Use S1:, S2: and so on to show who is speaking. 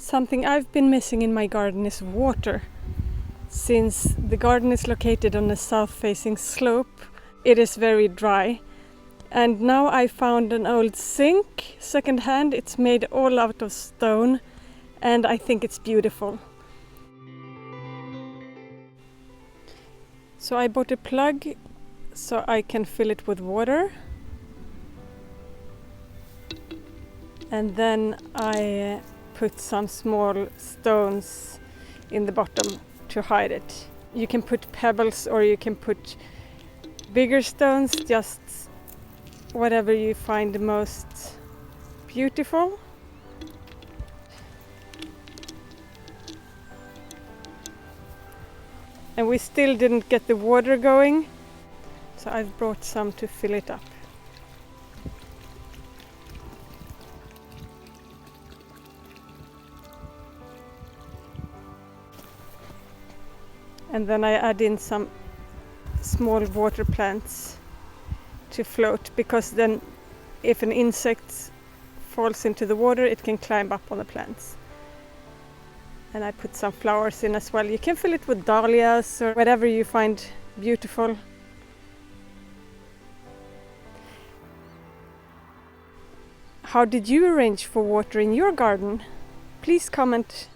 S1: Something I've been missing in my garden is water. Since the garden is located on a south-facing slope, it is very dry. And now I found an old sink, second-hand. It's made all out of stone, and I think it's beautiful. So I bought a plug so I can fill it with water. And then I put some small stones in the bottom to hide it. You can put pebbles or you can put bigger stones, just whatever you find the most beautiful. And we still didn't get the water going, so I've brought some to fill it up. And then I add in some small water plants to float, because then if an insect falls into the water, it can climb up on the plants. And I put some flowers in as well. You can fill it with dahlias or whatever you find beautiful. How did you arrange for water in your garden? Please comment.